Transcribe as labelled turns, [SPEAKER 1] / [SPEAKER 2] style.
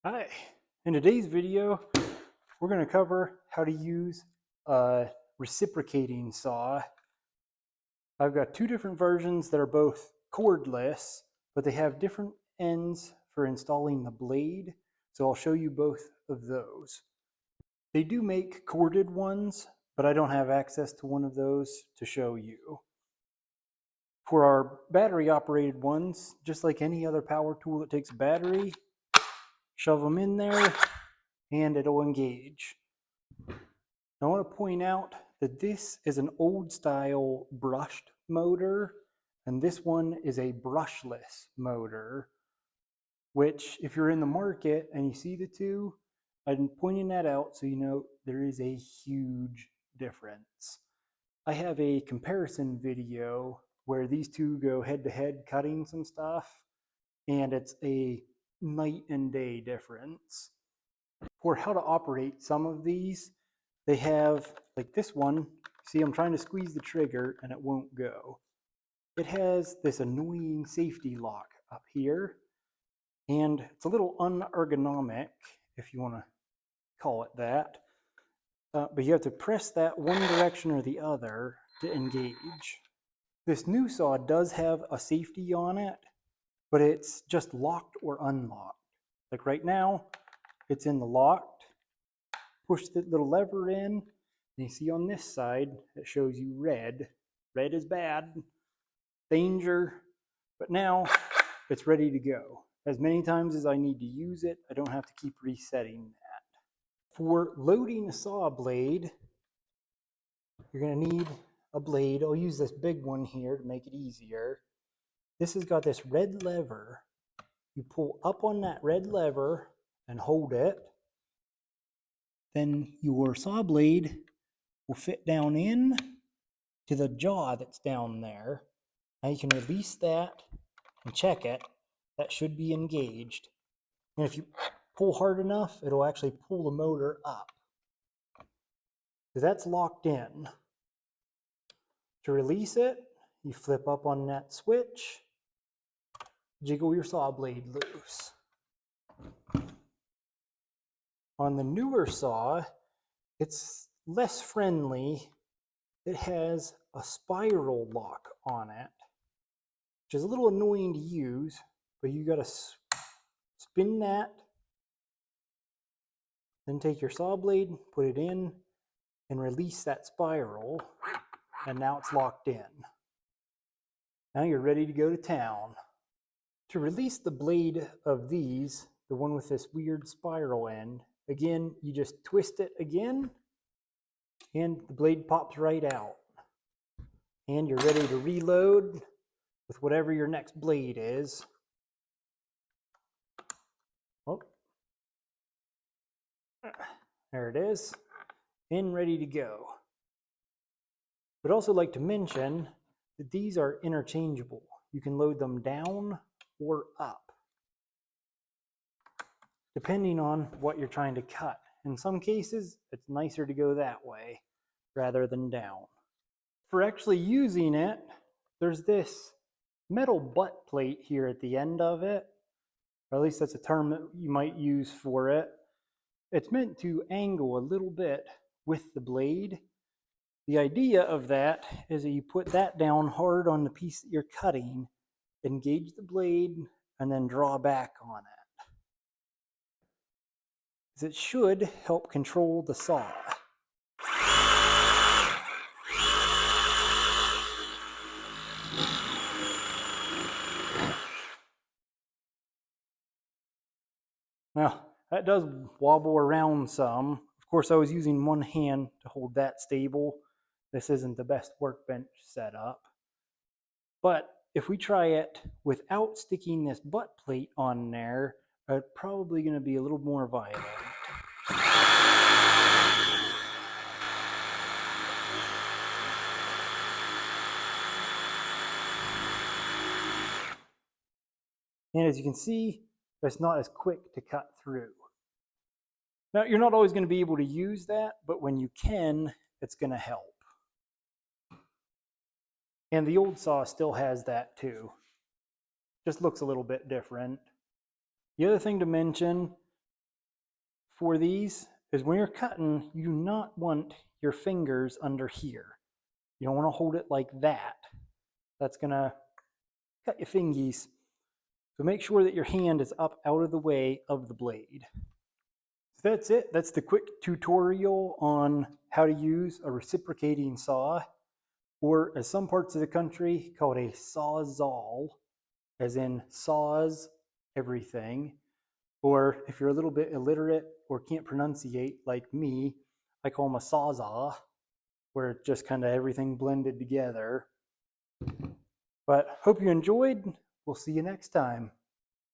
[SPEAKER 1] Hi, in today's video, we're going to cover how to use a reciprocating saw. I've got two different versions that are both cordless, but they have different ends for installing the blade, so I'll show you both of those. They do make corded ones, but I don't have access to one of those to show you. For our battery operated ones, just like any other power tool that takes a battery, shove them in there and it'll engage. I want to point out that this is an old style brushed motor, and this one is a brushless motor, which if you're in the market and you see the two, I'm pointing that out so you know there is a huge difference. I have a comparison video where these two go head to head cutting some stuff, and it's a night and day difference. For how to operate some of these, they have, like this one, see I'm trying to squeeze the trigger and it won't go. It has this annoying safety lock up here, and it's a little unergonomic, if you want to call it that. But you have to press that one direction or the other to engage. This new saw does have a safety on it, but it's just locked or unlocked. Like right now, it's in the locked. Push the little lever in, and you see on this side, it shows you red. Red is bad, danger, but now it's ready to go. As many times as I need to use it, I don't have to keep resetting that. For loading a saw blade, you're going to need a blade. I'll use this big one here to make it easier. This has got this red lever. You pull up on that red lever and hold it. Then your saw blade will fit down in to the jaw that's down there. Now you can release that and check it. That should be engaged. And if you pull hard enough, it'll actually pull the motor up. So that's locked in. To release it, you flip up on that switch, jiggle your saw blade loose. On the newer saw, it's less friendly. It has a spiral lock on it, which is a little annoying to use, but you gotta spin that, then take your saw blade, put it in, and release that spiral, and now it's locked in. Now you're ready to go to town. To release the blade of these, the one with this weird spiral end, again, you just twist it again, and the blade pops right out. And you're ready to reload with whatever your next blade is. Oh, there it is, and ready to go. I'd also like to mention that these are interchangeable. You can load them down or up, depending on what you're trying to cut. In some cases, it's nicer to go that way rather than down. For actually using it, there's this metal butt plate here at the end of it, or at least that's a term that you might use for it. It's meant to angle a little bit with the blade. The idea of that is that you put that down hard on the piece that you're cutting, engage the blade, and then draw back on it. It should help control the saw. Now, that does wobble around some. Of course, I was using one hand to hold that stable. This isn't the best workbench setup. But if we try it without sticking this butt plate on there, it's probably going to be a little more violent. And as you can see, it's not as quick to cut through. Now, you're not always going to be able to use that, but when you can, it's going to help. And the old saw still has that too. Just looks a little bit different. The other thing to mention for these is when you're cutting, you do not want your fingers under here. You don't want to hold it like that. That's gonna cut your fingies. So make sure that your hand is up out of the way of the blade. So that's it. That's the quick tutorial on how to use a reciprocating saw, or as some parts of the country called a sawzall, as in saws everything. Or if you're a little bit illiterate or can't pronunciate like me, I call them a sawzall, where it's just kind of everything blended together. But hope you enjoyed. We'll see you next time.